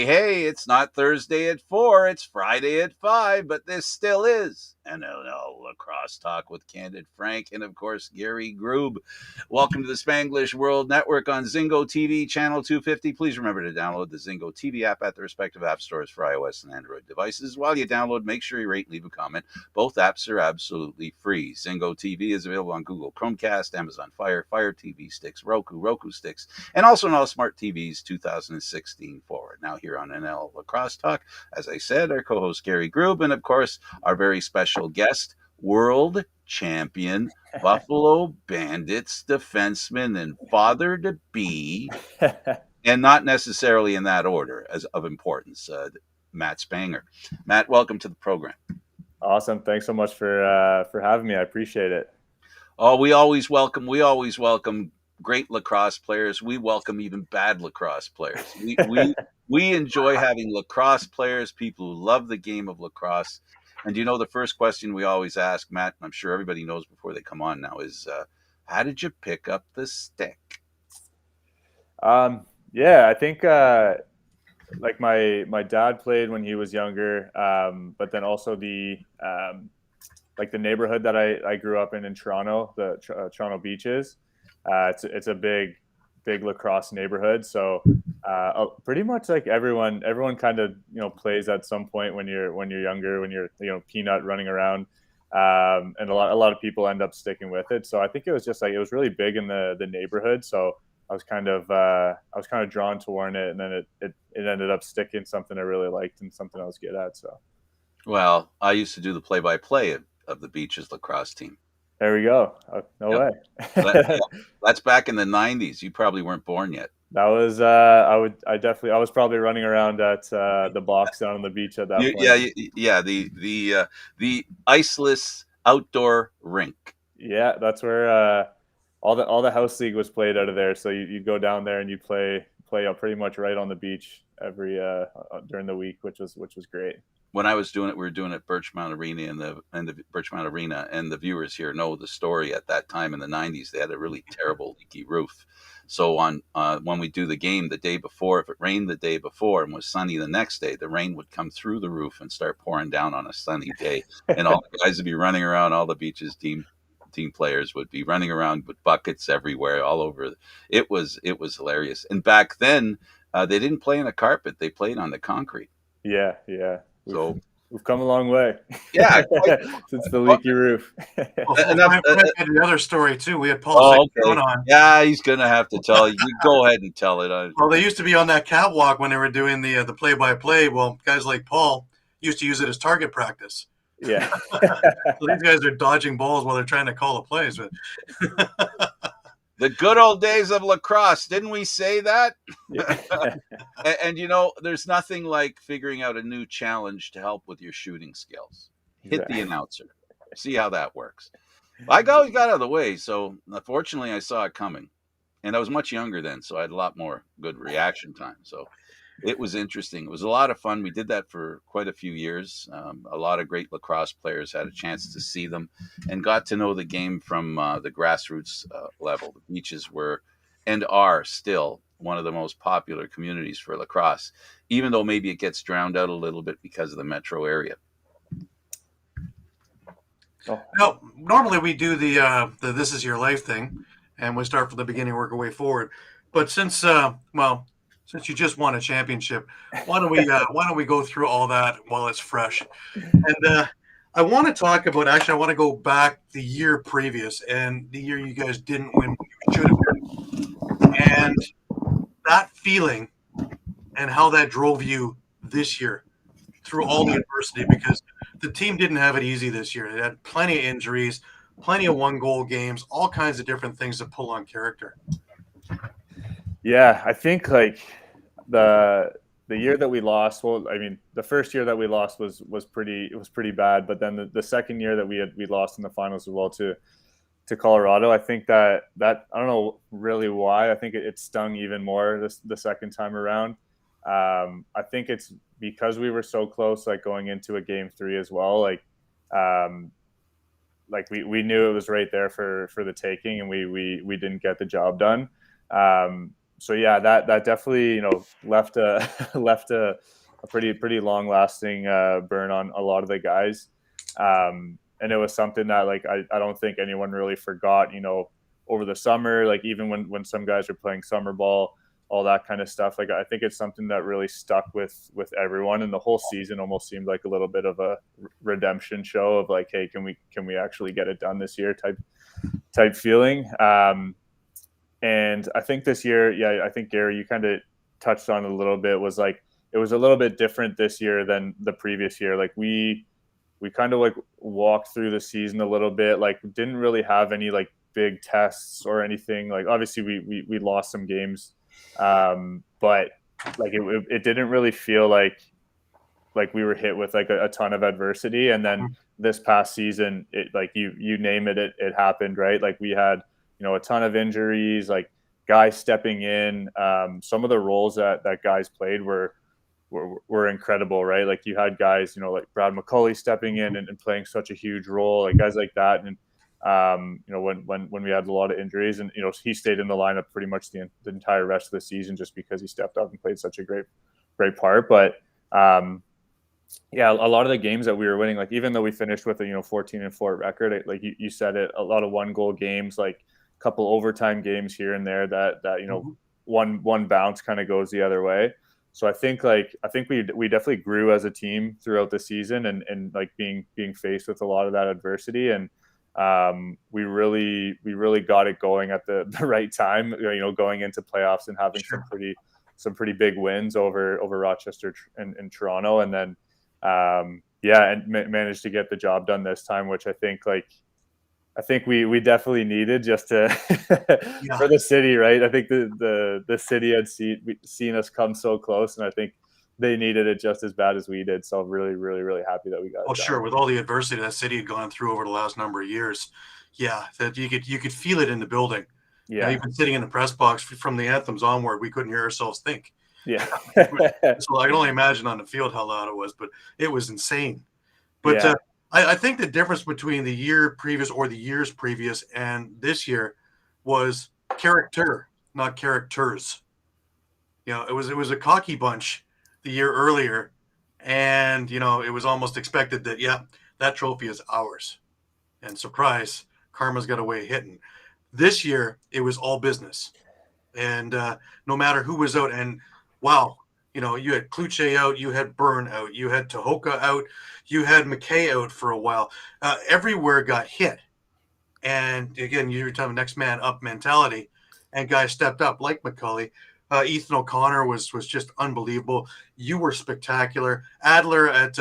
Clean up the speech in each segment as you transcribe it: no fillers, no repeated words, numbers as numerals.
hey, it's not Thursday at 4, it's Friday at 5, but this still is NLL Lacrosse Talk with Candid, Frank, and of course, Gary Groob. Welcome to the Spanglish World Network on Zingo TV, channel 250. Please remember to download the Zingo TV app at the respective app stores for iOS and Android devices. While you download, make sure you rate and leave a comment. Both apps are absolutely free. Zingo TV is available on Google Chromecast, Amazon Fire, Fire TV sticks, Roku sticks, and also on all smart TVs 2016 forward. Now here on NL Lacrosse Talk, as I said, our co-host Gary Groob, and of course our very special guest, world champion Buffalo Bandits defenseman and father to be, and not necessarily in that order as of importance, Matt Spanger. Matt, welcome to the program. Awesome. Thanks so much for having me. I appreciate it. Oh, we always welcome great lacrosse players. We welcome even bad lacrosse players. We enjoy having lacrosse players, people who love the game of lacrosse. And the first question we always ask, Matt, and I'm sure everybody knows before they come on now, is how did you pick up the stick? I think like my dad played when he was younger, but then also the neighborhood that I grew up in Toronto, the Toronto Beaches. It's a big lacrosse neighborhood, so pretty much like everyone kind of plays at some point when you're younger, when you're peanut running around, and a lot of people end up sticking with it. So I think it was just it was really big in the neighborhood. So I was kind of drawn toward it, and then it ended up sticking, something I really liked and something I was good at. So, well, I used to do the play-by-play of the Beaches lacrosse team. There we go. No way. That's back in the 90s. You probably weren't born yet. That was I was probably running around at the box down on the beach at that point. The iceless outdoor rink. Yeah, that's where all the house league was played out of there. So you go down there and you play pretty much right on the beach every during the week, which was great. When I was doing it, we were doing it at Birchmount Arena, and the Birchmount Arena, and the viewers here know the story. At that time in the 90s, they had a really terrible leaky roof. So when we do the game the day before, if it rained the day before and was sunny the next day, the rain would come through the roof and start pouring down on a sunny day, and all the guys would be running around. All the Beaches team players would be running around with buckets everywhere, all over. It was hilarious. And back then, they didn't play on a carpet; they played on the concrete. Yeah. So we've come a long way. Yeah, since the leaky roof. The other story too. We had Paul on. Yeah, he's gonna have to tell you. Go ahead and tell it. Well, they used to be on that catwalk when they were doing the play-by-play. Well, guys like Paul used to use it as target practice. Yeah. So these guys are dodging balls while they're trying to call the plays. But the good old days of lacrosse, didn't we say that? Yeah. And there's nothing like figuring out a new challenge to help with your shooting skills. Hit the announcer. See how that works. I got out of the way, so unfortunately I saw it coming. And I was much younger then, so I had a lot more good reaction time. So it was interesting. It was a lot of fun. We did that for quite a few years. A lot of great lacrosse players had a chance to see them and got to know the game from the grassroots level. The Beaches were and are still one of the most popular communities for lacrosse, even though maybe it gets drowned out a little bit because of the metro area. Now, normally we do the This Is Your Life thing, and we start from the beginning, work our way forward. But since you just won a championship, why don't we go through all that while it's fresh? And I want to talk about, I want to go back the year previous and the year you guys didn't win when you should have won. And that feeling and how that drove you this year through all the adversity, because the team didn't have it easy this year. They had plenty of injuries, plenty of one-goal games, all kinds of different things to pull on character. Yeah, I think like the year that we lost, the first year that we lost was pretty bad, but then the second year that we lost in the finals as well to Colorado, I think that I don't know really why. I think it stung even more the second time around. I think it's because we were so close, like going into a game 3 as well. Like we knew it was right there for the taking, and we didn't get the job done. So yeah, that definitely left a left a pretty long lasting burn on a lot of the guys, and it was something that like I don't think anyone really forgot. Over the summer, like even when some guys were playing summer ball, all that kind of stuff. Like I think it's something that really stuck with everyone, and the whole season almost seemed like a little bit of a redemption show of like, hey, can we actually get it done this year type feeling. And I think this year, yeah, I think Gary, you kind of touched on it a little bit, was like it was a little bit different this year than the previous year. Like we kind of like walked through the season a little bit, like didn't really have any like big tests or anything. Like obviously we lost some games, but like it didn't really feel like we were hit with like a ton of adversity. And then this past season, it like you name it, it happened, right? Like we had a ton of injuries, like guys stepping in. Some of the roles that guys played were incredible, right? Like you had guys, like Brad McCulley stepping in and playing such a huge role, like guys like that. And when we had a lot of injuries, and he stayed in the lineup pretty much the entire rest of the season just because he stepped up and played such a great part. But yeah, a lot of the games that we were winning, like even though we finished with a 14-4 record, like you said it, a lot of 1-goal games, like a couple overtime games here and there that one bounce kind of goes the other way. So I think we definitely grew as a team throughout the season, and like being faced with a lot of that adversity, and we really got it going at the right time, going into playoffs and having some pretty big wins over Rochester and Toronto, and then and managed to get the job done this time, which I think we definitely needed just to for the city, right? I think the city had seen us come so close, and I think they needed it just as bad as we did. So I'm really, really, really happy that we got it done. Sure. With all the adversity that city had gone through over the last number of years, that you could feel it in the building. Yeah, even sitting in the press box from the anthems onward, we couldn't hear ourselves think. Yeah. So I can only imagine on the field how loud it was, but it was insane. But I think the difference between the year previous or the years previous and this year was character, not characters. It was a cocky bunch the year earlier, and it was almost expected that that trophy is ours. And surprise, karma's got a way of hitting. This year it was all business, and no matter who was out, and wow, you had Kluche out, you had Byrne out, you had Tahoka out, you had McKay out for a while. Everywhere got hit. And again, you're talking next man up mentality, and guys stepped up like McCulley. Ethan O'Connor was just unbelievable. You were spectacular. Adler at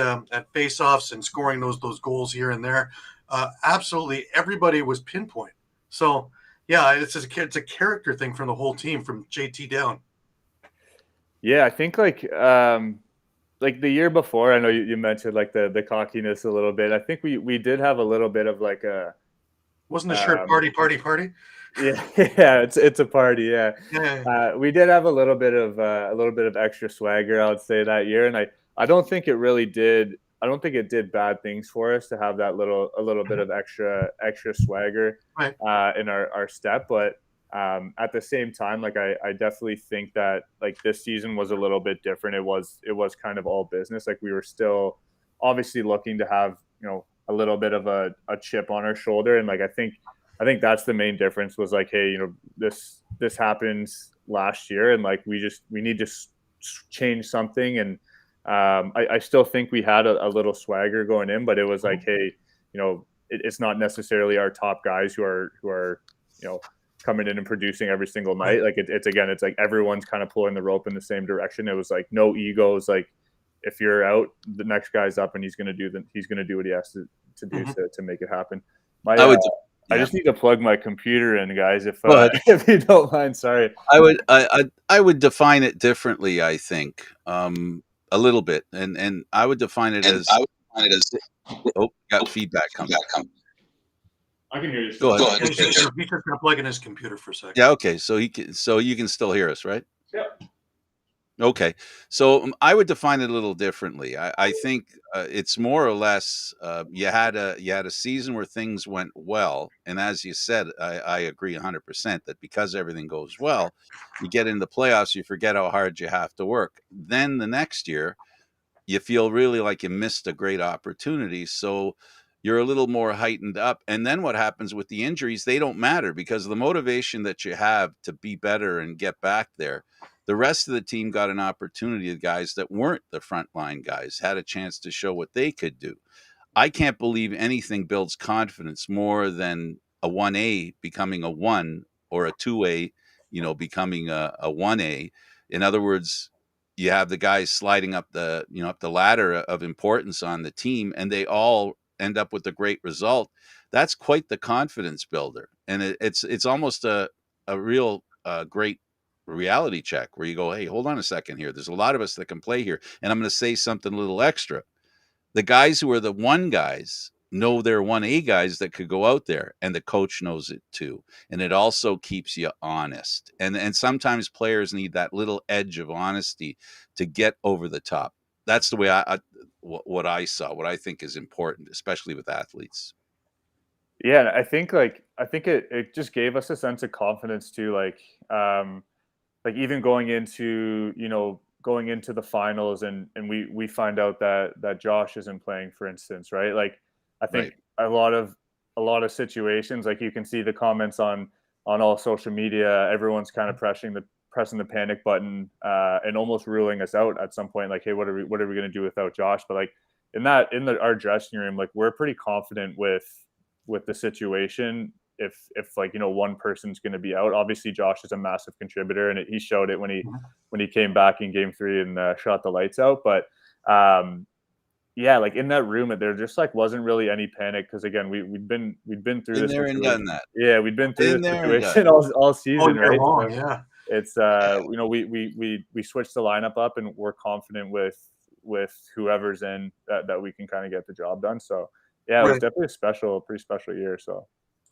faceoffs and scoring those goals here and there. Absolutely, everybody was pinpoint. So yeah, it's a character thing from the whole team, from JT down. Yeah, I think like the year before, I know you mentioned like the cockiness a little bit. I think we did have a little bit of like a wasn't the shirt party? Yeah, it's a party. Yeah. We did have a little bit of extra swagger, I would say, that year, and I don't think it really did. I don't think it did bad things for us to have that a little bit of extra swagger in our step, but. At the same time, like I definitely think that like this season was a little bit different. It was kind of all business. Like we were still obviously looking to have a little bit of a chip on our shoulder, and like I think that's the main difference. Was like, hey, this happens last year, and like we need to change something. And I still think we had a little swagger going in, but it was like, hey, it's not necessarily our top guys who are coming in and producing every single night. Like it's like everyone's kind of pulling the rope in the same direction. It was like no egos. Like if you're out, the next guy's up, and he's going to do what he has to do to make it happen. I just need to plug my computer in, guys. If you don't mind, sorry. I would define it differently. I think a little bit, and I would define it as. Oh, got feedback coming. I can hear you. Go ahead. He's just going to plug in his computer for a second. Yeah. Okay. So you can still hear us, right? Yep. Okay, so I would define it a little differently. I think it's more or less you had a season where things went well, and as you said, I agree 100% that because everything goes well, you get into the playoffs, you forget how hard you have to work. Then the next year, you feel really like you missed a great opportunity. So you're a little more heightened up. And then what happens with the injuries, they don't matter because the motivation that you have to be better and get back there, the rest of the team got an opportunity. The guys that weren't the frontline guys had a chance to show what they could do. I can't believe anything builds confidence more than a 1A becoming a 1 or a 2A, becoming a 1A. In other words, you have the guys sliding up the ladder of importance on the team, and they all end up with a great result. That's quite the confidence builder. And it's almost a real great reality check where you go, hey, hold on a second here. There's a lot of us that can play here. And I'm going to say something a little extra. The guys who are the 1 guys know they're 1A guys that could go out there, and the coach knows it too. And it also keeps you honest. And sometimes players need that little edge of honesty to get over the top. That's the way what I saw, what I think is important, especially with athletes. Yeah, I think it just gave us a sense of confidence too. Like even going into the finals, and we find out that Josh isn't playing, for instance, right? Like I think Right. a lot of situations, like you can see the comments on all social media, everyone's kind of pressing the panic button, and almost ruling us out at some point. Like, hey, what are we going to do without Josh? But like our dressing room, like we're pretty confident with the situation. If like one person's going to be out, obviously Josh is a massive contributor, and he showed it when he came back in game 3 and shot the lights out. But yeah, like in that room, there just like wasn't really any panic because again, we'd been through Been this there and situation. done that. Yeah, we've been through Been this there and done situation all All season, year right? long, So yeah. it's we switched the lineup up, and we're confident with whoever's in that we can kind of get the job done. So yeah, it was Right. definitely pretty special year. So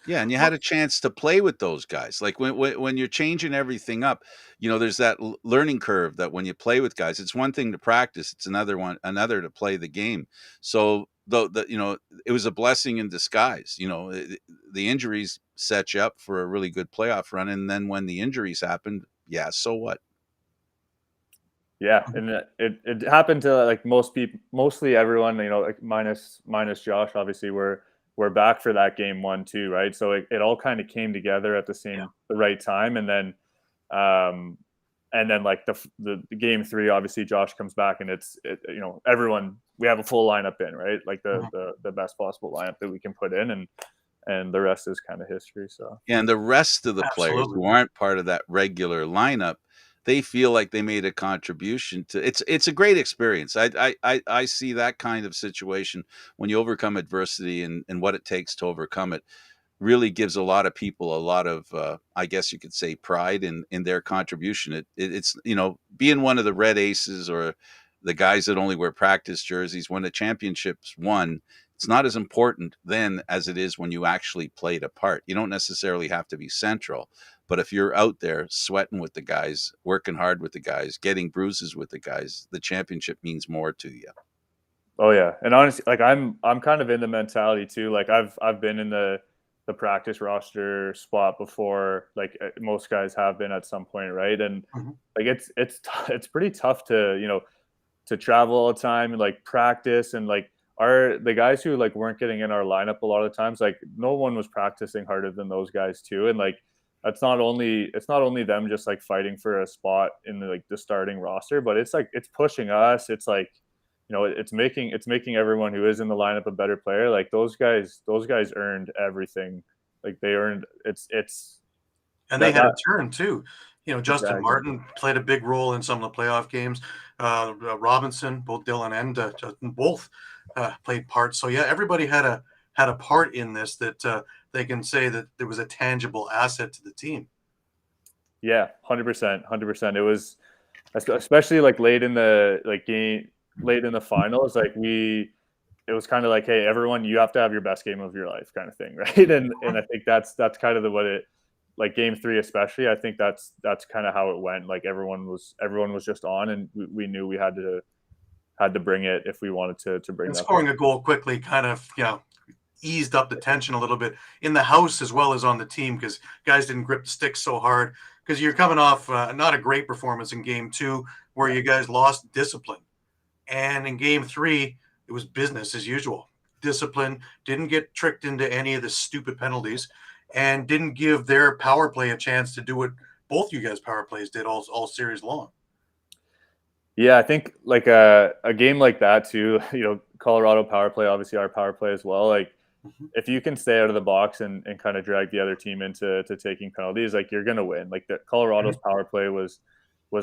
Yeah, and you had a chance to play with those guys. Like when you're changing everything up, there's that learning curve that when you play with guys, it's one thing to practice, it's another to play the game. So it was a blessing in disguise. The injuries set you up for a really good playoff run, and then when the injuries happened, yeah, so what? yeah, and it happened to like most people, mostly everyone. Like minus Josh. Obviously, we're back for that game 1 too, right? So it all kind of came together at Yeah. the right time, um, and then like the game 3, obviously Josh comes back, and everyone, we have a full lineup in, right? Like Mhm. the best possible lineup that we can put in, and the rest is kind of history. So And the rest of the players Absolutely. who aren't part of that regular lineup, they feel like they made a contribution to it's a great experience. I see that kind of situation when you overcome adversity and what it takes to overcome it really gives a lot of people a lot of I guess you could say pride in their contribution. It's being one of the red aces or the guys that only wear practice jerseys when the championship's won. It's not as important then as it is when you actually played a part. You don't necessarily have to be central, but if you're out there sweating with the guys, working hard with the guys, getting bruises with the guys, the championship means more to you. oh yeah, and honestly, like I'm kind of in the mentality too. Like I've been in the practice roster spot before. Like most guys have been at some point, right? And Mhm. like it's pretty tough to travel all the time and like practice, and like the guys who like weren't getting in our lineup a lot of times, like no one was practicing harder than those guys too. And like it's not only them just like fighting for a spot in the starting roster, but it's like it's pushing us. It's like it's making everyone who is in the lineup a better player. Like those guys earned everything. Like they earned it's And they that had a that turn too. Justin exactly. Martin played a big role in some of the playoff games. Robinson, both Dylan and Justin, both played parts. So yeah, everybody had a part in this that they can say that there was a tangible asset to the team. Yeah, 100%, 100%. It was especially like late in the like game, late in the finals. Like it was kind of like, hey, everyone, you have to have your best game of your life, kind of thing, right? And I think that's kind of like game 3 especially, I think that's kind of how it went. Like everyone was just on, and we knew we had to bring it if we wanted to bring And that scoring back. a goal quickly kind of, eased up the tension a little bit in the house as well as on the team, because guys didn't grip the sticks so hard, because you're coming off not a great performance in game 2 where you guys lost discipline. And in game 3, it was business as usual. Discipline, didn't get tricked into any of the stupid penalties, and didn't give their power play a chance to do what both you guys power plays did all series long. Yeah, I think like a game like that too, Colorado power play, obviously our power play as well. Like Mhm. if you can stay out of the box and kind of drag the other team into taking penalties, like you're gonna win. Like the Colorado's power play was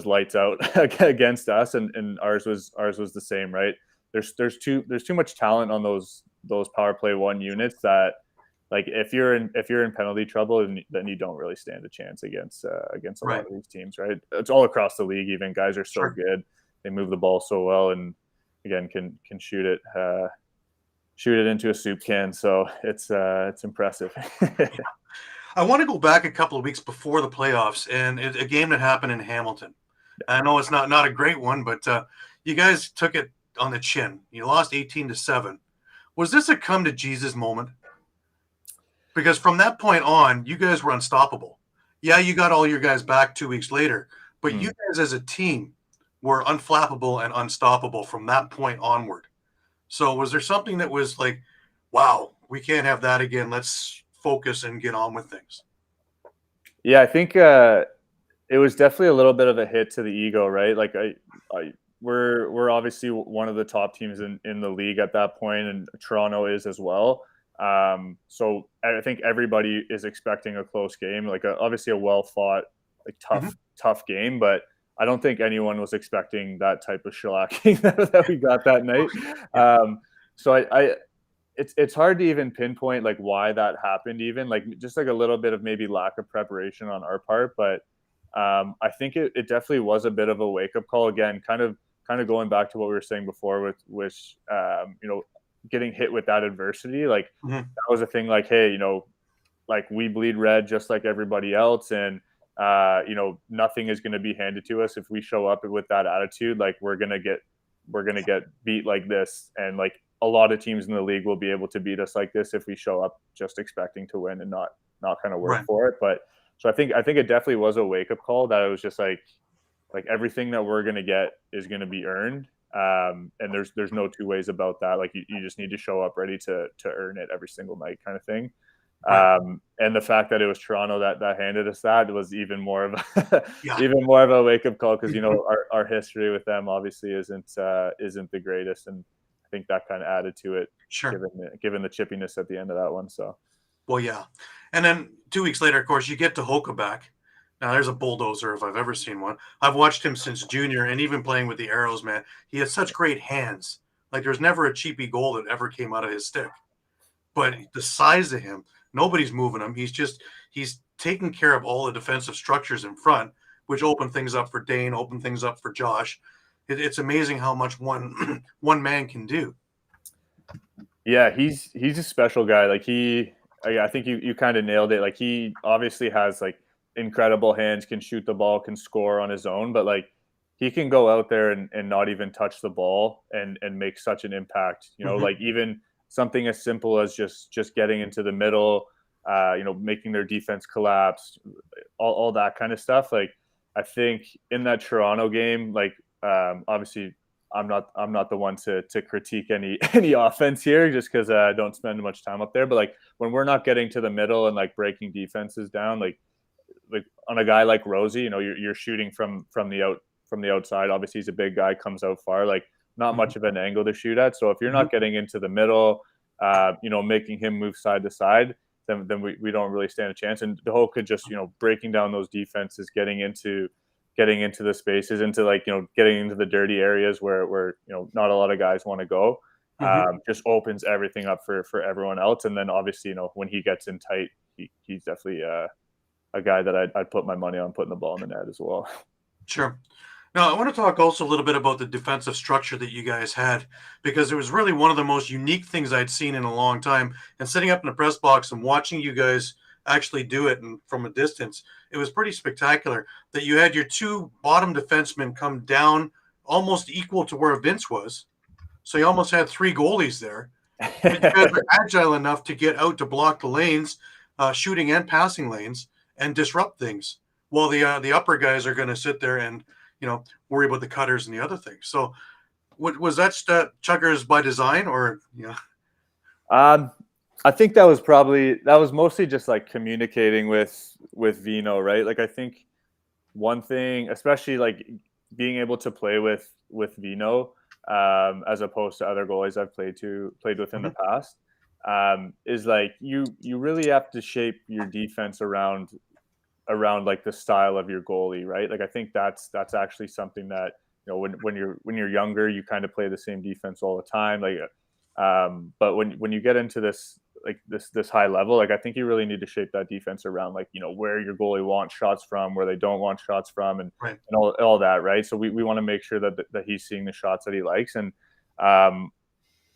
lights out against us, and ours was the same, right? There's too much talent on those power play 1 units that, like if you're in penalty trouble, then you don't really stand a chance against a lot Right. of these teams, right? It's all across the league. Even guys are so Sure. good, they move the ball so well, and again can shoot it into a soup can. So it's impressive. I want to go back a couple of weeks before the playoffs, and a game that happened in Hamilton. I know it's not a great one, but you guys took it on the chin. You lost 18-7. Was this a come to Jesus moment? Because from that point on, you guys were unstoppable. Yeah, you got all your guys back 2 weeks later, but you guys as a team were unflappable and unstoppable from that point onward. So was there something that was like, wow, we can't have that again. Let's focus and get on with things? Yeah, I think it was definitely a little bit of a hit to the ego, right? Like we're obviously one of the top teams in the league at that point, and Toronto is as well. So I think everybody is expecting a close game, like obviously a well fought, like tough game, but I don't think anyone was expecting that type of shellacking that we got that night. So it's hard to even pinpoint like why that happened, even like just like a little bit of maybe lack of preparation on our part, but I think it definitely was a bit of a wake up call. Again, kind of going back to what we were saying before with getting hit with that adversity. Like that was a thing. Like, hey, like we bleed red just like everybody else, and nothing is going to be handed to us if we show up with that attitude. Like we're gonna get beat like this, and like a lot of teams in the league will be able to beat us like this if we show up just expecting to win and not kind of work for it. But so I think it definitely was a wake up call that it was just like everything that we're gonna get is gonna be earned, and there's no two ways about that. Like you just need to show up ready to earn it every single night, kind of thing. And the fact that it was Toronto that handed us that was even more of a wake up call, because our history with them obviously isn't the greatest, and I think that kind of added to it, given the chippiness at the end of that one. So. Well, yeah. And then 2 weeks later, of course, you get to Hoka back. Now, there's a bulldozer if I've ever seen one. I've watched him since junior, and even playing with the Arrows, man. He has such great hands. Like, there's never a cheapy goal that ever came out of his stick. But the size of him, nobody's moving him. He's taking care of all the defensive structures in front, which open things up for Dane, open things up for Josh. It's amazing how much one man can do. Yeah, he's a special guy. Like I think you kind of nailed it. Like he obviously has like incredible hands, can shoot the ball, can score on his own, but like he can go out there and not even touch the ball and make such an impact. Like even something as simple as just getting into the middle, making their defense collapse, all that kind of stuff. Like I think in that Toronto game, like obviously I'm not the one to critique any offense here, just because I don't spend much time up there. But like when we're not getting to the middle and like breaking defenses down, like on a guy like Rosie, you're shooting from the outside. Obviously, he's a big guy, comes out far. Like not much of an angle to shoot at. So if you're not getting into the middle, making him move side to side, then we don't really stand a chance. And the whole could just breaking down those defenses, getting into the spaces, into like getting into the dirty areas where not a lot of guys want to go, just opens everything up for everyone else. And then obviously when he gets in tight, he's definitely a guy that I'd put my money on putting the ball in the net as well. Sure. Now, I want to talk also a little bit about the defensive structure that you guys had, because it was really one of the most unique things I'd seen in a long time. And sitting up in the press box and watching you guys actually do it and from a distance. It was pretty spectacular that you had your two bottom defensemen come down almost equal to where Vince was. So you almost had three goalies there. But you guys were agile enough to get out to block the lanes, shooting and passing lanes, and disrupt things. While the upper guys are going to sit there and worry about the cutters and the other things. So, what was that chuggers by design, or I think that was mostly just like communicating with Vino, right? Like I think one thing, especially like being able to play with Vino, as opposed to other goalies I've played with in the past, is like you really have to shape your defense around like the style of your goalie, right? Like I think that's actually something that when you're younger, you kind of play the same defense all the time, like but when you get into this high level, like I think you really need to shape that defense around like where your goalie wants shots from, where they don't want shots from, and right. and all that, right? So we want to make sure that he's seeing the shots that he likes, and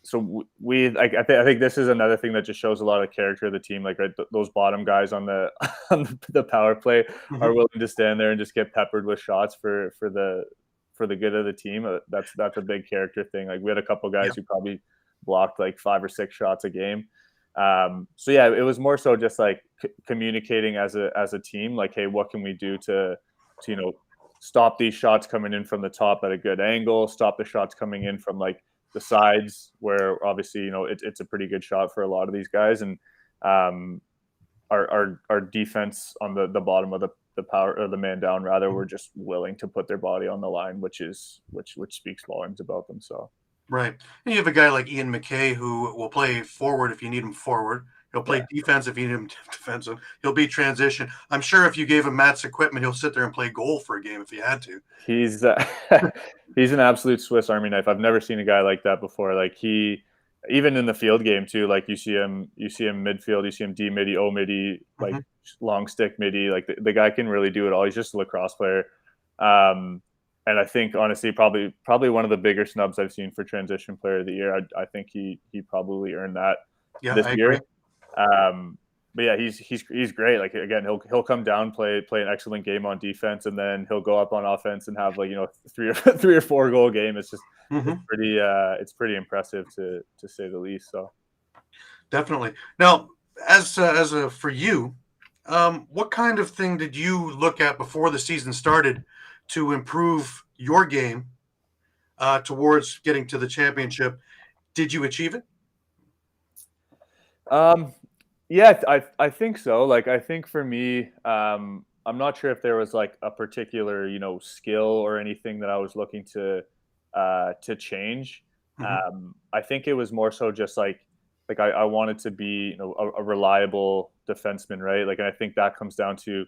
so I think this is another thing that just shows a lot of character of the team. Like, right, those bottom guys on the the power play are willing to stand there and just get peppered with shots for the good of the team. That's a big character thing. Like we had a couple guys who probably blocked like 5 or 6 shots a game. So yeah, it was more so just like communicating as a team. Like, hey, what can we do to stop these shots coming in from the top at a good angle? Stop the shots coming in from like the sides, where obviously it's a pretty good shot for a lot of these guys, and our defense on the bottom of the power, or the man down rather, were just willing to put their body on the line, which speaks volumes about them. So right, and you have a guy like Ian McKay who will play forward if you need him forward. He'll play defense if you need him defensive. He'll be transition. I'm sure if you gave him Matt's equipment, he'll sit there and play goal for a game if he had to. He's he's an absolute Swiss Army knife. I've never seen a guy like that before. Like he, even in the field game too, like you see him midfield, you see him D midi, O midi, like long stick midi. Like the guy can really do it all. He's just a lacrosse player. And I think honestly, probably one of the bigger snubs I've seen for transition player of the year. I think he probably earned that this year. Agree. But yeah, he's great. Like again, he'll come down, play an excellent game on defense, and then he'll go up on offense and have like 3 or 4 goal game. It's just it's pretty impressive to say the least. So definitely. Now, as for you, what kind of thing did you look at before the season started to improve your game towards getting to the championship? Did you achieve it? Yeah, I think so. Like, I think for me, I'm not sure if there was like a particular, skill or anything that I was looking to change. I think it was more so just like I wanted to be, a reliable defenseman, right? Like, and I think that comes down to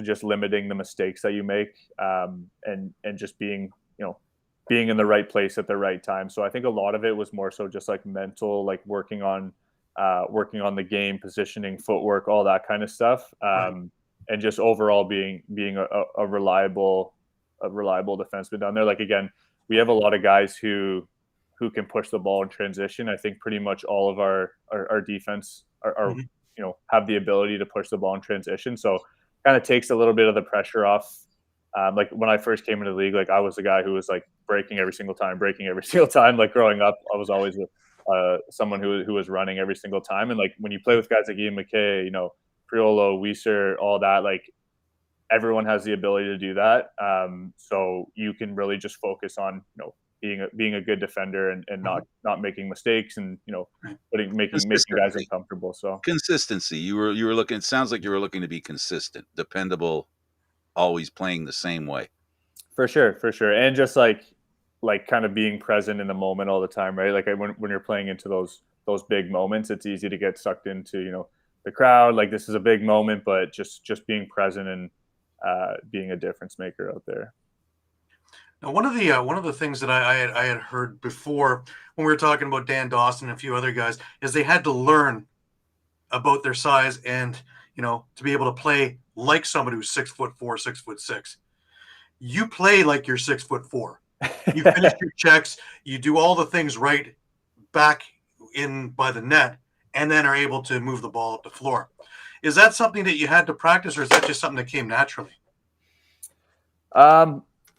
just limiting the mistakes that you make, and just being in the right place at the right time. So I think a lot of it was more so just like mental, like working on the game, positioning, footwork, all that kind of stuff, and just overall being a reliable defenseman down there. Like again, we have a lot of guys who can push the ball in transition. I think pretty much all of our defense are have the ability to push the ball in transition. So kind of takes a little bit of the pressure off. Like when I first came into the league, like I was the guy who was like breaking every single time. Like growing up, I was always someone who was running every single time. And like when you play with guys like Ian McKay, Priolo, Weiser, all that, like everyone has the ability to do that. So you can really just focus on being a good defender and not making mistakes, and making guys uncomfortable. So consistency. You were looking. It sounds like you were looking to be consistent, dependable, always playing the same way. For sure, and just like kind of being present in the moment all the time, right? Like when you're playing into those big moments, it's easy to get sucked into the crowd. Like this is a big moment, but just being present and being a difference maker out there. Now, one of the things that I had heard before when we were talking about Dan Dawson and a few other guys is they had to learn about their size and to be able to play like somebody who's 6'4", 6'6". You play like you're 6'4". You finish your checks, you do all the things right back in by the net, and then are able to move the ball up the floor. Is that something that you had to practice, or is that just something that came naturally?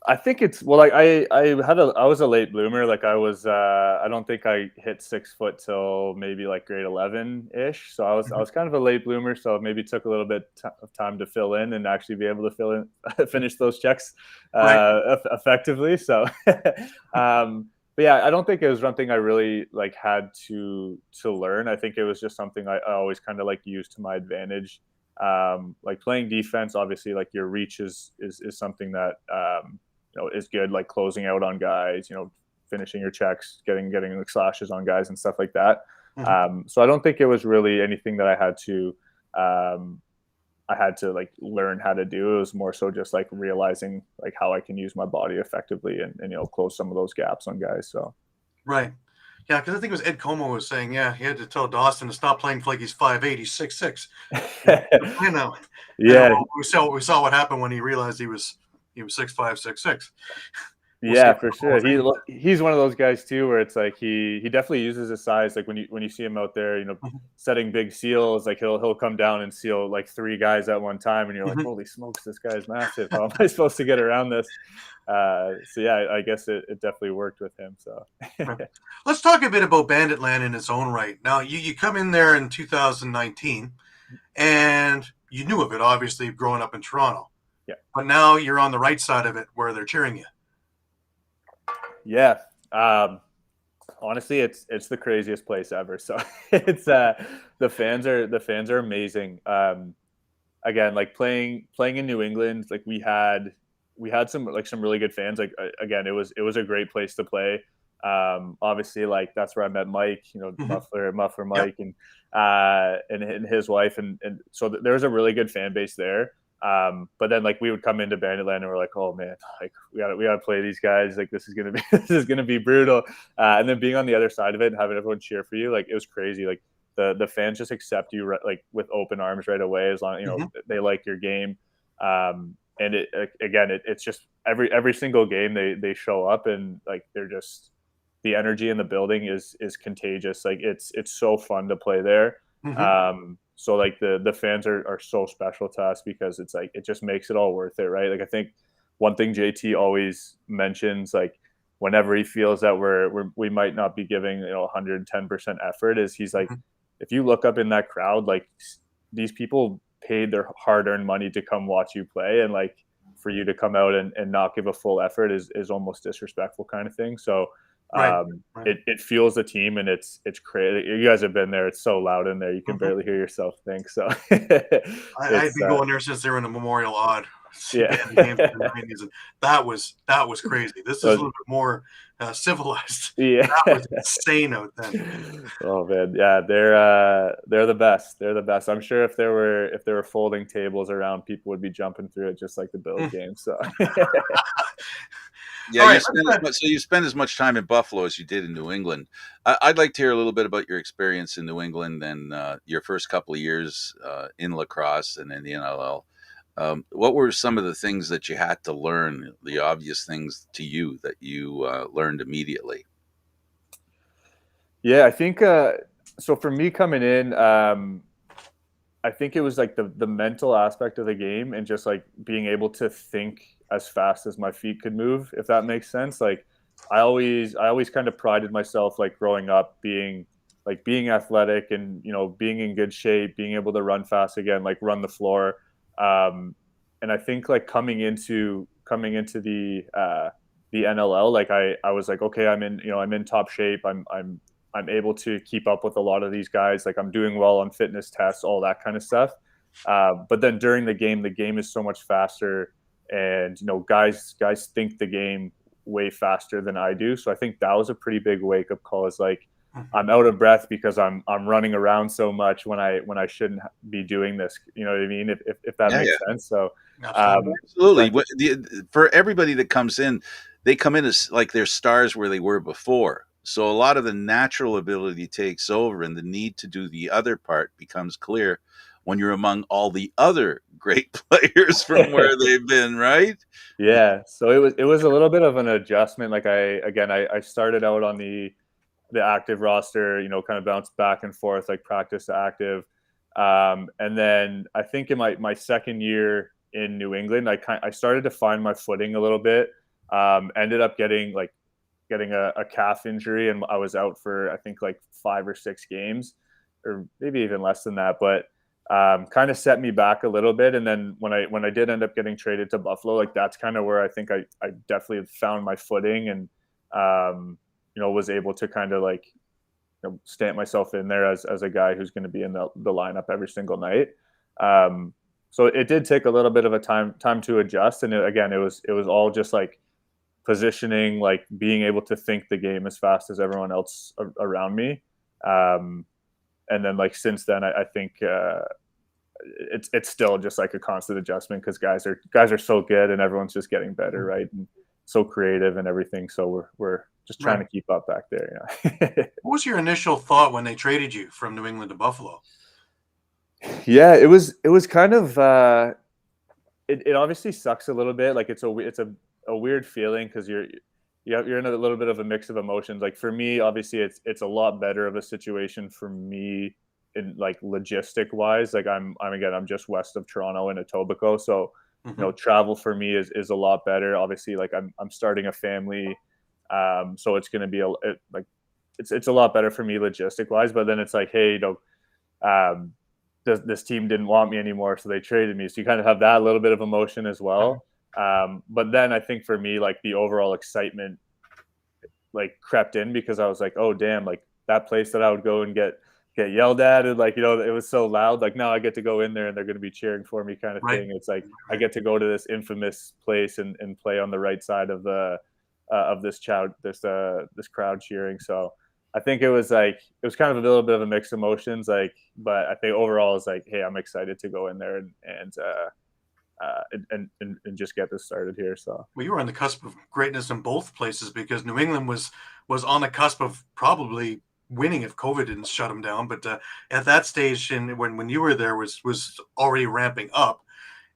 I think it's well, like I was a late bloomer. Like I don't think I hit 6 foot till maybe like grade 11 ish. So I was kind of a late bloomer. So maybe took a little bit of time to fill in and actually be able to finish those checks Right. effectively. So, but yeah, I don't think it was something I really like had to learn. I think it was just something I always kind of like used to my advantage. Like playing defense, obviously, like your reach is something that is good, like closing out on guys, finishing your checks, getting like slashes on guys and stuff like that. So I don't think it was really anything that I had to like learn how to do. It was more so just like realizing like how I can use my body effectively and close some of those gaps on guys. So Right. Yeah, because I think it was Ed Como was saying, yeah, he had to tell Dawson to stop playing like he's 5'8", he's 6'6". I know. Yeah, we saw what happened when he realized he was 6'5", 6'6". yeah, for sure. He's one of those guys too, where it's like he definitely uses his size. Like when you see him out there, setting big seals, like he'll come down and seal like 3 guys at one time, and you're like, holy smokes, this guy is massive. How am I supposed to get around this? So yeah, I guess it definitely worked with him. So Right. Let's talk a bit about Banditland in its own right. Now, you come in there in 2019, and you knew of it, obviously, growing up in Toronto. Yeah. But now you're on the right side of it where they're cheering you. Yeah. Honestly, it's the craziest place ever. So it's the fans are amazing. Again, like playing in New England, like we had some really good fans. Like again, it was a great place to play. Obviously, like that's where I met Mike, Muffler Mike, and his wife, and so there was a really good fan base there. But then like we would come into Banditland and we're like, oh man, like we gotta play these guys. Like this is gonna be brutal. And then being on the other side of it and having everyone cheer for you, like it was crazy. Like the fans just accept you like with open arms right away as long they like your game. And it's just every single game they show up and like they're just the energy in the building is contagious. Like it's so fun to play there. So like the fans are so special to us because it's like it just makes it all worth it, right? Like I think one thing JT always mentions, like whenever he feels that we might not be giving 110% effort, is he's like, if you look up in that crowd, like these people paid their hard-earned money to come watch you play, and like for you to come out and not give a full effort is almost disrespectful kind of thing. So Right. It fuels the team, and it's crazy. You guys have been there. It's so loud in there. You can barely hear yourself think. So I've been going there since they were in the Memorial Odd. Yeah. That was crazy. This is a little bit more civilized. Yeah. That was insane out then. Oh man, yeah, they're the best. They're the best. I'm sure if there were folding tables around, people would be jumping through it just like the Bills game. So yeah, you spend as much time in Buffalo as you did in New England. I'd like to hear a little bit about your experience in New England and your first couple of years in lacrosse and in the NLL. What were some of the things that you had to learn, the obvious things to you that you learned immediately? Yeah, I think so. For me coming in, I think it was like the mental aspect of the game and just like being able to think as fast as my feet could move, if that makes sense. Like I always kind of prided myself, like growing up, being athletic and being in good shape, being able to run fast again, like run the floor. And I think like coming into the NLL, like I was like, okay, I'm in top shape. I'm able to keep up with a lot of these guys. Like I'm doing well on fitness tests, all that kind of stuff. But then during the game is so much faster, and guys think the game way faster than I do. So I think that was a pretty big wake up call. Is like I'm out of breath because I'm running around so much when I shouldn't be doing this. You know what I mean? If that makes sense. So absolutely. For everybody that comes in, they come in as like they're stars where they were before. So a lot of the natural ability takes over, and the need to do the other part becomes clear when you're among all the other great players from where they've been, right? Yeah. So it was a little bit of an adjustment. Like I started out on the active roster, kind of bounced back and forth, like practice to active. And then I think in my second year in New England, I started to find my footing a little bit. Ended up getting a calf injury, and I was out for I think like 5 or 6 games, or maybe even less than that. But kind of set me back a little bit. And then when I did end up getting traded to Buffalo, like that's kind of where I think I definitely found my footing, and was able to kind of like stamp myself in there as a guy who's going to be in the lineup every single night. So it did take a little bit of a time to adjust, and it was all just like positioning, like being able to think the game as fast as everyone else around me. And then like since then, I think it's still just like a constant adjustment, because guys are so good and everyone's just getting better, right? And so creative and everything. So we're just trying to keep up back there. What was your initial thought when they traded you from New England to Buffalo? Yeah, it was kind of it obviously sucks a little bit. Like it's a weird feeling, because you're in a little bit of a mix of emotions. Like for me, obviously it's a lot better of a situation for me in like logistic wise. Like I'm just west of Toronto in Etobicoke, so travel for me is a lot better. Obviously, like I'm starting a family, so it's going to be it's a lot better for me logistic wise. But then it's like, hey, this team didn't want me anymore, so they traded me. So you kind of have that little bit of emotion as well. But then I think for me, like the overall excitement like crept in, because I was like, oh damn, like that place that I would go and get yelled at, and like, it was so loud. Like now I get to go in there and they're going to be cheering for me, kind of thing. It's like I get to go to this infamous place and play on the right side of the this crowd cheering. So I think it was kind of a little bit of a mixed emotions, like, but I think overall it's like, hey, I'm excited to go in there and just get this started here. So you were on the cusp of greatness in both places, because New England was on the cusp of probably winning if COVID didn't shut them down. But at that stage, and when you were there, was already ramping up.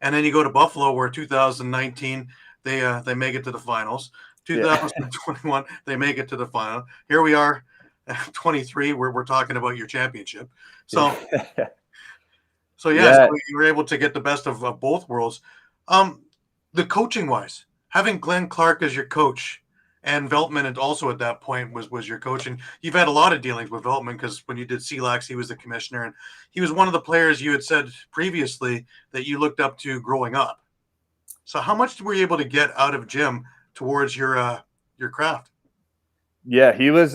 And then you go to Buffalo, where 2019 they make it to the finals. 2021 they make it to the final. Here we are, 23. We're talking about your championship. So. So you were able to get the best of both worlds. The coaching wise, having Glenn Clark as your coach, and Veltman, and also at that point was your coach, and you've had a lot of dealings with Veltman, because when you did CLAX, he was the commissioner, and he was one of the players you had said previously that you looked up to growing up. So how much were you able to get out of Jim towards your craft? Yeah, he was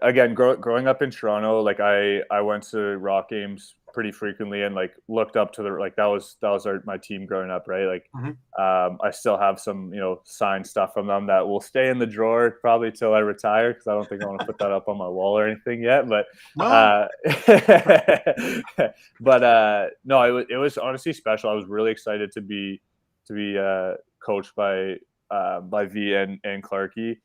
again growing up in Toronto. Like I went to Rock games pretty frequently, and like looked up to that was my team growing up, right? Like I still have some signed stuff from them that will stay in the drawer probably till I retire, because I don't think I want to put that up on my wall or anything yet. But no, it was honestly special. I was really excited to be coached by V and Clarky.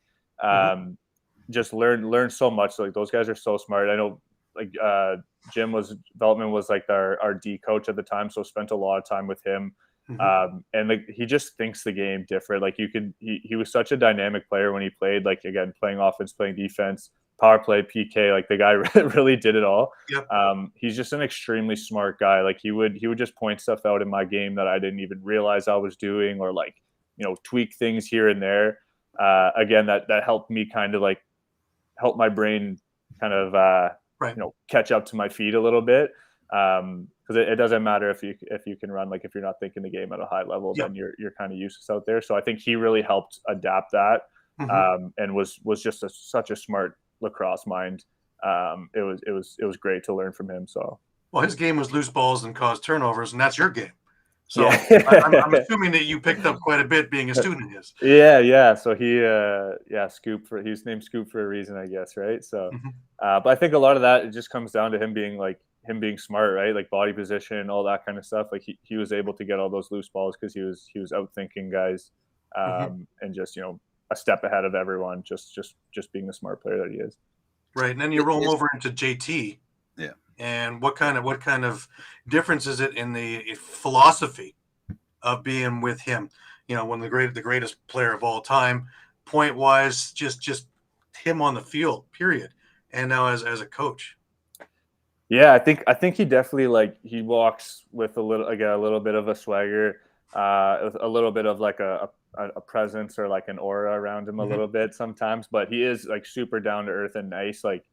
Just learn so much. Like those guys are so smart. I know like Veltman was like our D coach at the time, so spent a lot of time with him. And like he just thinks the game different. Like he was such a dynamic player when he played, like again, playing offense, playing defense, power play, PK, like the guy really did it all. He's just an extremely smart guy. Like he would just point stuff out in my game that I didn't even realize I was doing, or like, tweak things here and there. Again, that helped me kind of like help my brain kind of catch up to my feet a little bit, because it doesn't matter if you can run, like if you're not thinking the game at a high level, then you're kind of useless out there. So I think he really helped adapt that, and was just such a smart lacrosse mind. It was great to learn from him. So his game was loose balls and cause turnovers, and that's your game. So I'm assuming that you picked up quite a bit being a student of his. Yeah. So Scoop he's named Scoop for a reason, I guess, right? So, but I think a lot of that, it just comes down to him being smart, right? Like body position, all that kind of stuff. Like he was able to get all those loose balls because he was out thinking guys, and just a step ahead of everyone. Just being the smart player that he is. Right, and then you roll over into JT. Yeah. And what kind of difference is it in the philosophy of being with him? One of the greatest player of all time, point wise, just him on the field, period. And now as a coach. Yeah, I think he definitely he walks with a little bit of a swagger, with a little bit of like a presence or like an aura around him a Mhm. little bit sometimes, but he is like super down to earth and nice, like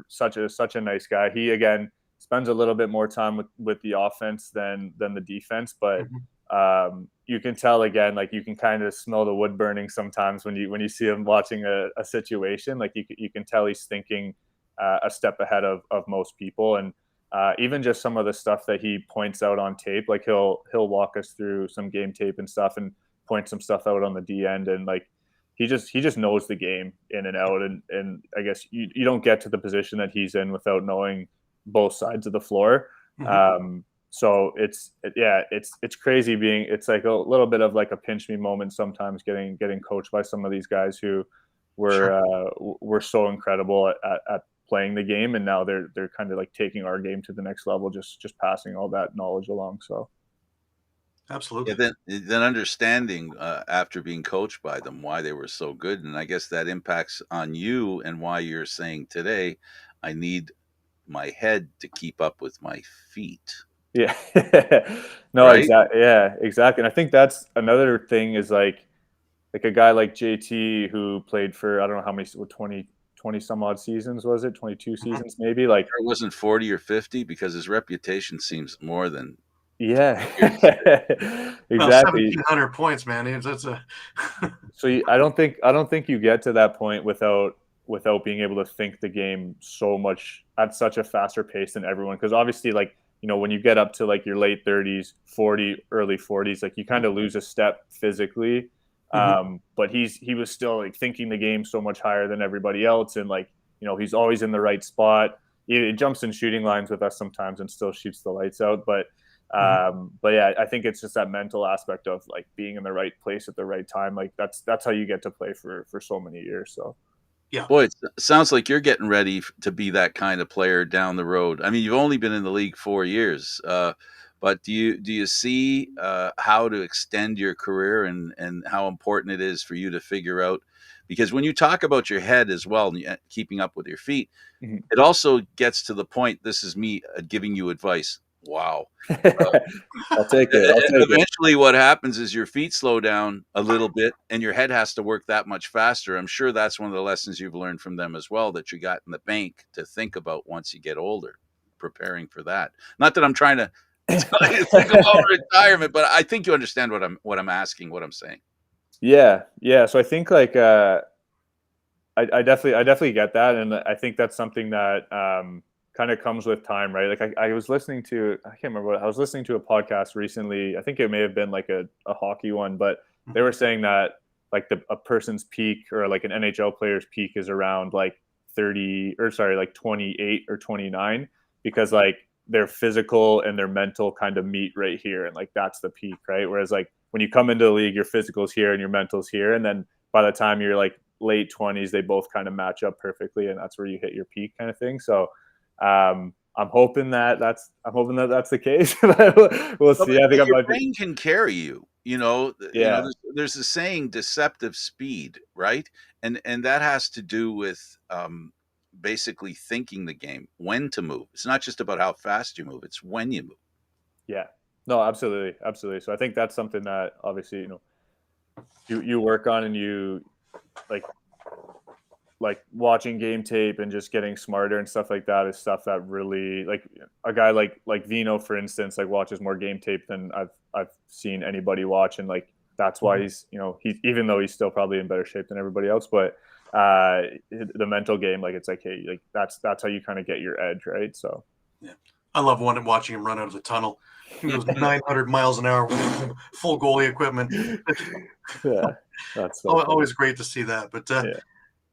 such a nice guy. He again spends a little bit more time with the offense than the defense, but Mhm. you can tell again, like you can kind of smell the wood burning sometimes when you see him watching a situation, like you can tell he's thinking a step ahead of most people. And even just some of the stuff that he points out on tape, like he'll walk us through some game tape and stuff and point some stuff out on the D end, and like he just knows the game in and out. And I guess you don't get to the position that he's in without knowing both sides of the floor. Mhm. So it's crazy being, it's like a little bit of like a pinch me moment sometimes getting coached by some of these guys who Sure. were so incredible at playing the game, and now they're kind of like taking our game to the next level, just passing all that knowledge along. So Yeah, Absolutely. then understanding after being coached by them why they were so good, and I guess that impacts on you and why you're saying today, I need my head to keep up with my feet, yeah, no, right? exactly, yeah, exactly. And I think that's another thing is like a guy like JT who played for, I don't know how many, 20 some odd seasons, was it 22 Mhm. seasons maybe, like Sure it wasn't 40 or 50 because his reputation seems more than yeah. 50 years. Well, Exactly. 1,700 points, man. That's a So I don't think you get to that point without being able to think the game so much at such a faster pace than everyone. Because obviously, like when you get up to like your late 30s, 40, early 40s, like you kind of lose a step physically. Mhm. But he was still like thinking the game so much higher than everybody else, and like he's always in the right spot. He jumps in shooting lines with us sometimes and still shoots the lights out, Mhm. but yeah, I think it's just that mental aspect of like being in the right place at the right time. Like that's how you get to play for so many years. So Yeah. Boy, it sounds like you're getting ready to be that kind of player down the road. I mean, you've only been in the league 4 years, but do you see how to extend your career and how important it is for you to figure out? Because when you talk about your head as well, and keeping up with your feet, mhm. it also gets to the point. This is me giving you advice. Wow. I'll take it. I'll take it. Eventually, what happens is your feet slow down a little bit and your head has to work that much faster. I'm sure that's one of the lessons you've learned from them as well, that you got in the bank to think about once you get older, preparing for that. Not that I'm trying to tell you to think about retirement, but I think you understand what I'm asking, what I'm saying. Yeah, yeah. So I think like I definitely get that, and I think that's something that kind of comes with time, right? Like I was listening to, I can't remember what I was listening to a podcast recently. I think it may have been like a hockey one, but they Mhm. were saying that like a person's peak or like an NHL player's peak is around like 30 or sorry like 28 or 29, because like their physical and their mental kind of meet right here, and like that's the peak, right? Whereas like when you come into the league, your physical's here and your mental's here, and then by the time you're like late 20s, they both kind of match up perfectly, and that's where you hit your peak kind of thing. So I'm hoping that that's the case. We'll Well, see. I think but I your might be. brain can carry you. Yeah. There's a saying, deceptive speed, right? And that has to do with basically thinking the game, when to move. It's not just about how fast you move; it's when you move. Yeah. No, absolutely, absolutely. So I think that's something that obviously you work on, and you like watching game tape and just getting smarter and stuff like that is stuff that really, like a guy like Vino, for instance, like watches more game tape than I've seen anybody watch, and like that's why Mhm. he's even though he's still probably in better shape than everybody else, but the mental game, like it's like, hey, like that's how you kind of get your edge, right? So Yeah. I love watching him run out of the tunnel. He goes 900 miles an hour, full goalie equipment. yeah, that's so funny. Always great to see that. But Yeah.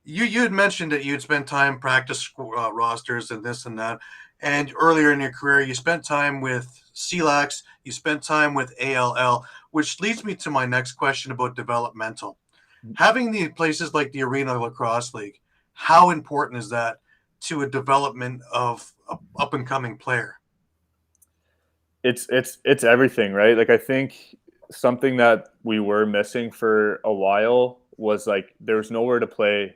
you had mentioned that you'd spent time practice rosters and this and that, and earlier in your career you spent time with CLAX, you spent time with ALL, which leads me to my next question about developmental. Having the places like the Arena Lacrosse League, how important is that to a development of a up and coming player? It's everything, right? Like I think something that we were missing for a while was like there was nowhere to play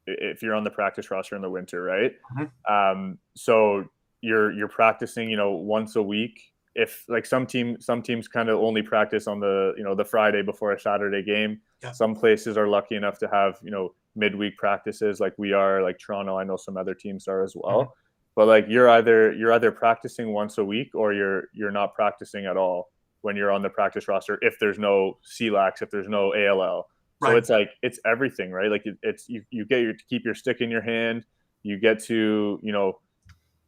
if you're on the practice roster in the winter, right? Mm-hmm. So you're practicing, once a week. If like some teams kind of only practice on the Friday before a Saturday game. Yeah. Some places are lucky enough to have midweek practices like we are, like Toronto. I know some other teams are as well. Mm-hmm. But like you're either practicing once a week or you're not practicing at all when you're on the practice roster. If there's no CLAX, if there's no ALL, so Right. it's like it's everything, right? Like it's you get to keep your stick in your hand. You get to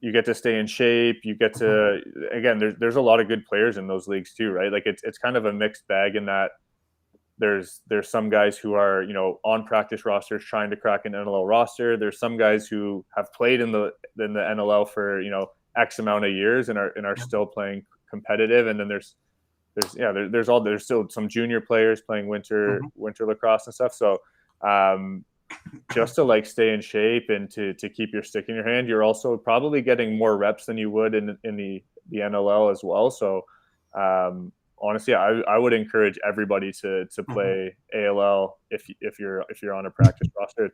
you get to stay in shape. You get to again. There's a lot of good players in those leagues too, right? Like it's kind of a mixed bag in that there's some guys who are on practice rosters trying to crack an NLL roster. There's some guys who have played in the NLL for X amount of years and are still playing competitive. And then there's still some junior players playing winter lacrosse and stuff. So just to like stay in shape and to keep your stick in your hand, you're also probably getting more reps than you would in the NLL as well. So honestly, I would encourage everybody to play ALL if you're on a practice roster.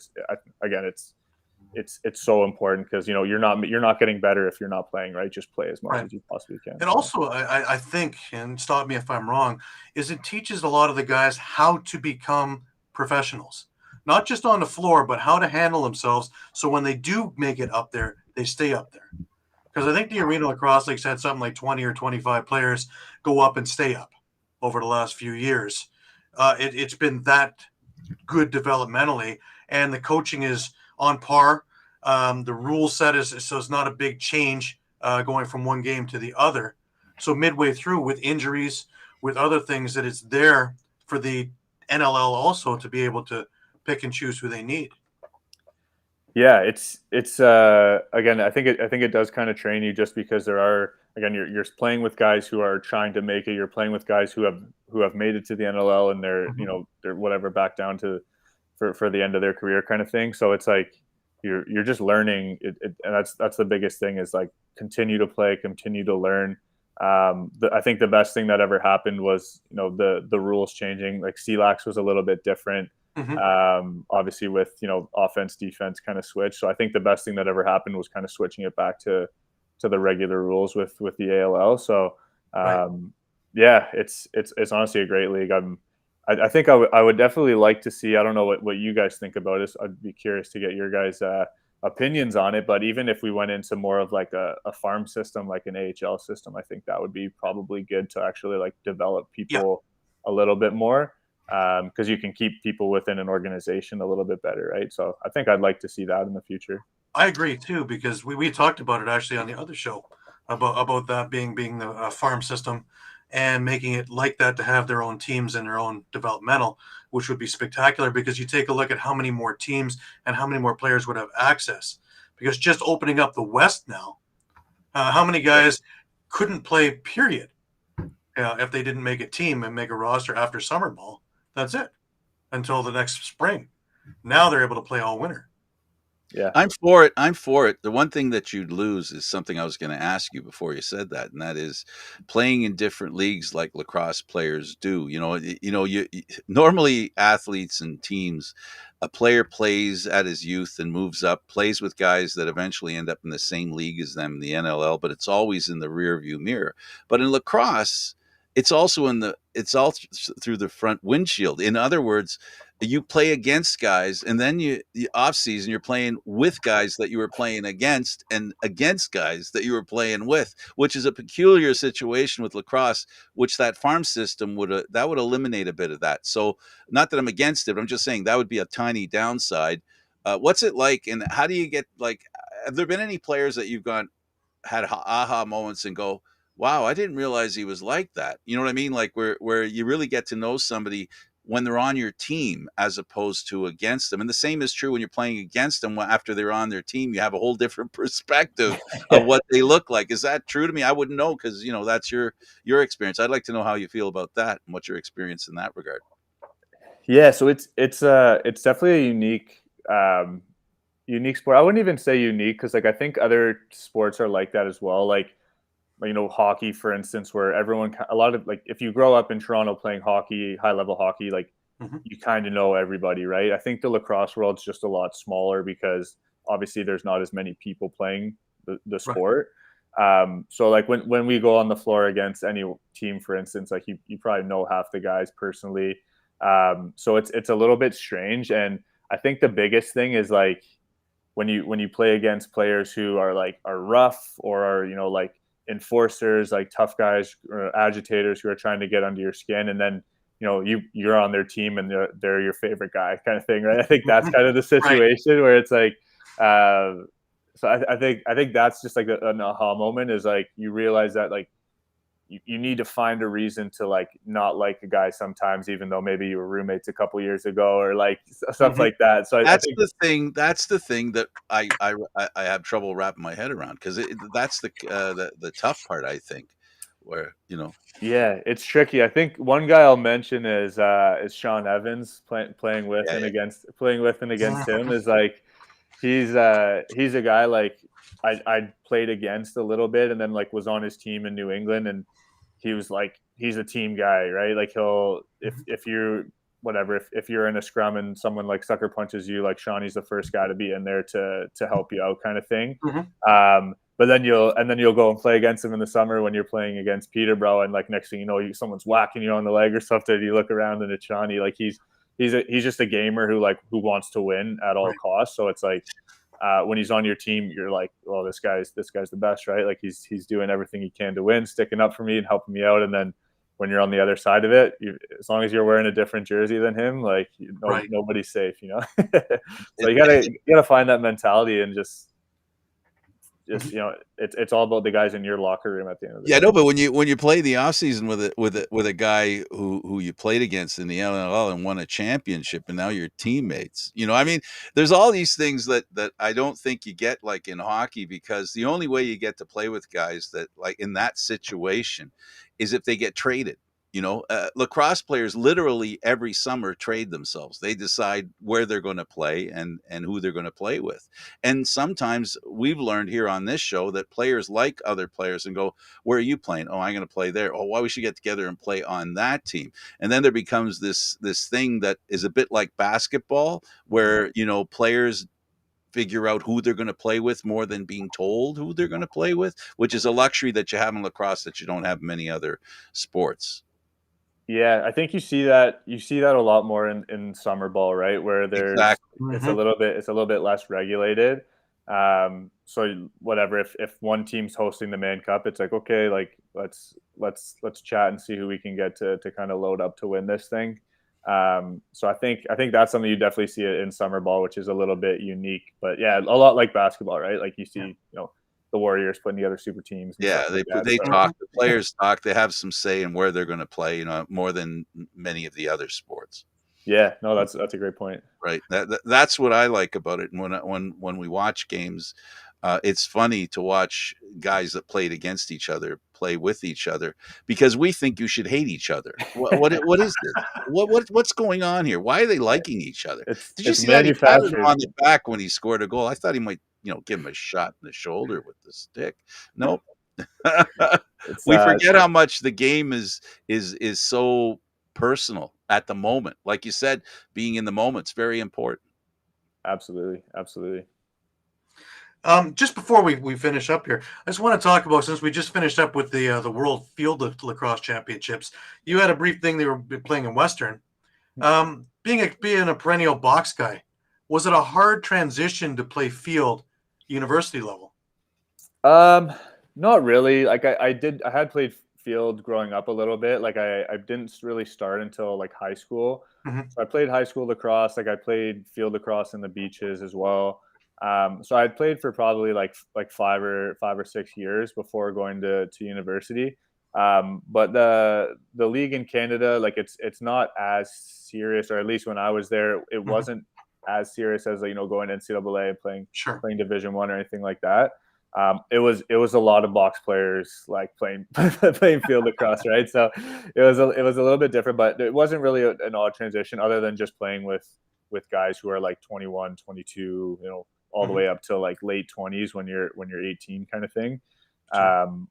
It's so important because you're not getting better if you're not playing, right? Just play as much as you possibly can. And also, I think, and stop me if I'm wrong, is it teaches a lot of the guys how to become professionals, not just on the floor, but how to handle themselves. So when they do make it up there, they stay up there. Because I think the Arena Lacrosse League's had something like 20 or 25 players go up and stay up over the last few years. It's been that good developmentally, and the coaching is on par. The rule set is so it's not a big change going from one game to the other. So midway through, with injuries, with other things, that it's there for the NLL also to be able to pick and choose who they need. Yeah, it's again, I think it does kind of train you just because there are, again, you're playing with guys who are trying to make it. You're playing with guys who have made it to the NLL and they're whatever back down to for the end of their career kind of thing. So it's like you're just learning it, and that's the biggest thing is like continue to play, continue to learn. I think the best thing that ever happened was the rules changing. Like CLAX was a little bit different. Obviously with offense defense kind of switch. So I think the best thing that ever happened was kind of switching it back to the regular rules with the ALL. So yeah, it's honestly a great league. I think I would definitely like to see, I don't know what you guys think about this. I'd be curious to get your guys opinions on it, but even if we went into more of like a farm system, like an AHL system, I think that would be probably good to actually like develop people a little bit more. Because you can keep people within an organization a little bit better, right? So I think I'd like to see that in the future. I agree too, because we talked about it actually on the other show about that being the farm system and making it like that to have their own teams and their own developmental, which would be spectacular because you take a look at how many more teams and how many more players would have access. Because just opening up the West now, how many guys couldn't play, period, if they didn't make a team and make a roster after summer ball. That's it until the next spring. Now they're able to play all winter. Yeah, I'm for it. The one thing that you'd lose is something I was going to ask you before you said that, and that is playing in different leagues like lacrosse players do. You normally athletes and teams, a player plays at his youth and moves up, plays with guys that eventually end up in the same league as them, the NLL, but it's always in the rear view mirror. But in lacrosse, it's all through the front windshield. In other words, you play against guys, and then the off season you're playing with guys that you were playing against, and against guys that you were playing with, which is a peculiar situation with lacrosse, which that farm system would eliminate a bit of that. So not that I'm against it, but I'm just saying that would be a tiny downside. What's it like, and how do you get, like, have there been any players that you've had aha moments and go, wow, I didn't realize he was like that? You know what I mean? Like where you really get to know somebody when they're on your team as opposed to against them. And the same is true when you're playing against them after they're on their team. You have a whole different perspective of what they look like. Is that true to me? I wouldn't know because, that's your experience. I'd like to know how you feel about that and what your experience in that regard. Yeah, so it's definitely a unique sport. I wouldn't even say unique because like I think other sports are like that as well. Like hockey, for instance, where a lot of, like, if you grow up in Toronto playing hockey, high level hockey, like you kind of know everybody, right? I think the lacrosse world's just a lot smaller because obviously there's not as many people playing the sport. So like when we go on the floor against any team, for instance, like you probably know half the guys personally. So it's a little bit strange. And I think the biggest thing is like when you play against players who are rough or are, like enforcers, like tough guys or agitators who are trying to get under your skin, and then you're on their team and they're your favorite guy, kind of thing, right? I think that's kind of the situation where it's like, so I think that's just like an aha moment, is like you realize that like you need to find a reason to like not like a guy sometimes, even though maybe you were roommates a couple years ago or like stuff like that. So that's the thing. That's the thing that I have trouble wrapping my head around, because that's the tough part, I think, where Yeah, it's tricky. I think one guy I'll mention is Sean Evans, playing with and against him, is like he's a guy like I played against a little bit, and then like was on his team in New England, and he was like, he's a team guy, right? Like if you're whatever, if you're in a scrum and someone like sucker punches you, like Shawnee's the first guy to be in there to help you out, kind of thing. But then you'll go and play against him in the summer when you're playing against Peterborough, and like next thing you know, someone's whacking you on the leg or something. You look around and it's Shawnee. Like he's just a gamer who wants to win at all costs. So it's like when he's on your team, you're like, well, this guy's the best, right? Like he's doing everything he can to win, sticking up for me and helping me out. And then when you're on the other side of it, as long as you're wearing a different jersey than him, like nobody's safe, So you gotta find that mentality and just it's all about the guys in your locker room at the end of the day. No, but when you play the off season with a guy who you played against in the NLL and won a championship, and now you're teammates, I mean, there's all these things that I don't think you get like in hockey, because the only way you get to play with guys that like in that situation is if they get traded. Lacrosse players literally every summer trade themselves. They decide where they're going to play and who they're going to play with. And sometimes we've learned here on this show that players like other players and go, where are you playing? Oh, I'm going to play there. Oh, why we should get together and play on that team. And then there becomes this thing that is a bit like basketball, where, players figure out who they're going to play with more than being told who they're going to play with, which is a luxury that you have in lacrosse that you don't have in many other sports. Yeah, I think you see that a lot more in summer ball, right? Where there's it's a little bit less regulated. So whatever, if one team's hosting the Man Cup, it's like, okay, like let's chat and see who we can get to kind of load up to win this thing. So I think that's something you definitely see it in summer ball, which is a little bit unique. But yeah, a lot like basketball, right? Like you see, the Warriors putting together super teams. Yeah, they talk. The players talk. They have some say in where they're going to play. More than many of the other sports. Yeah, no, that's a great point. Right. That's what I like about it. And when we watch games, it's funny to watch guys that played against each other play with each other, because we think you should hate each other. What is this? What's going on here? Why are they liking each other? Did you see that he patted him on the back when he scored a goal? I thought he might give him a shot in the shoulder with the stick. Nope. We forget how much the game is so personal at the moment. Like you said, being in the moment's very important. Absolutely. Just before we finish up here, I just want to talk about, since we just finished up with the World Field Lacrosse Championships, you had a brief thing they were playing in Western. Being a perennial box guy, was it a hard transition to play field university level? Not really. Like I had played field growing up a little bit. Like I didn't really start until like high school. So I played high school lacrosse. Like I played field lacrosse in the beaches as well. So I played for probably like 5 or 6 years before going to university. But the league in Canada, like it's not as serious, or at least when I was there, it wasn't as serious as going to NCAA and playing Division I or anything like that. It was a lot of box players like playing field lacrosse, right? So it was a little bit different, but it wasn't really an odd transition, other than just playing with guys who are like 21, 22, all the way up to like late 20s when you're 18, kind of thing.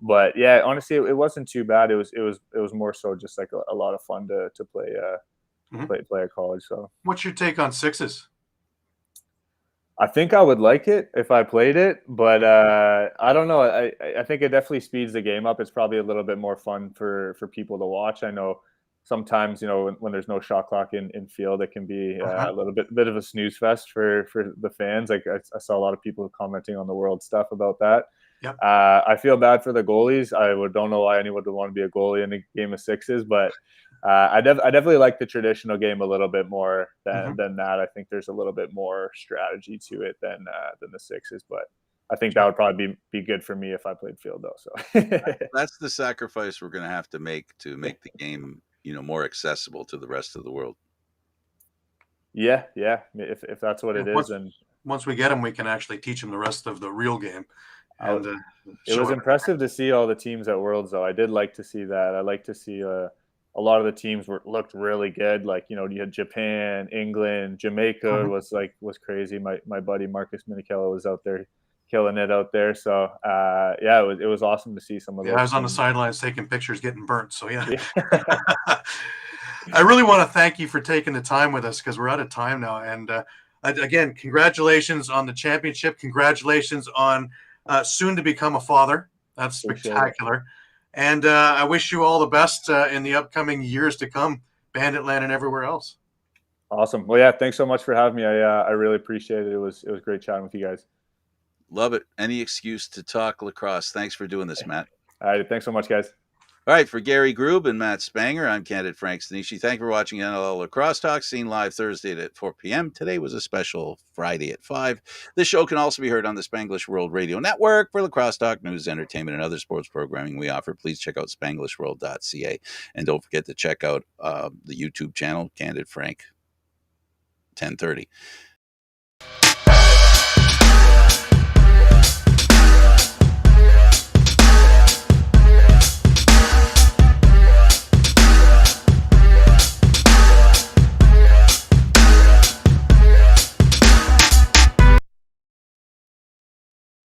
But yeah, honestly, it wasn't too bad. It was more so just like a lot of fun to play play at college. So What's your take on sixes? I think I would like it if I played it, but I don't know. I think it definitely speeds the game up. It's probably a little bit more fun for people to watch. I know sometimes, when there's no shot clock in field, it can be a little bit of a snooze fest for the fans. Like I saw a lot of people commenting on the world stuff about that. Yep. I feel bad for the goalies. Don't know why anyone would want to be a goalie in a game of sixes, but I definitely like the traditional game a little bit more than that. I think there's a little bit more strategy to it than the sixes, but I think that would probably be good for me if I played field though. So that's the sacrifice we're going to have to make the game, more accessible to the rest of the world. Yeah. If that's what it is, and once we get them, we can actually teach them the rest of the real game. And it was impressive to see all the teams at Worlds, though. I did like to see that. I like to see a lot of the teams looked really good. Like, you had Japan, England, Jamaica was crazy. My buddy Marcus Minichello was out there killing it out there. So it was awesome to see some of those. I was on the sidelines taking pictures, getting burnt. So yeah. I really want to thank you for taking the time with us because we're out of time now. And again, congratulations on the championship. Congratulations on soon to become a father. That's spectacular. And I wish you all the best in the upcoming years to come, Banditland and everywhere else. Awesome. Well, yeah, thanks so much for having me. I really appreciate it. It was great chatting with you guys. Love it. Any excuse to talk lacrosse. Thanks for doing this, Matt. All right. Thanks so much, guys. All right, for Gary Groob and Matt Spanger, I'm Candid Frank Stanisci. Thank you for watching NLL Lacrosse Talk, seen live Thursday at 4 p.m. Today was a special Friday at 5. This show can also be heard on the Spanglish World Radio Network. For lacrosse talk, news, entertainment, and other sports programming we offer, please check out spanglishworld.ca. And don't forget to check out the YouTube channel, Candid Frank 1030.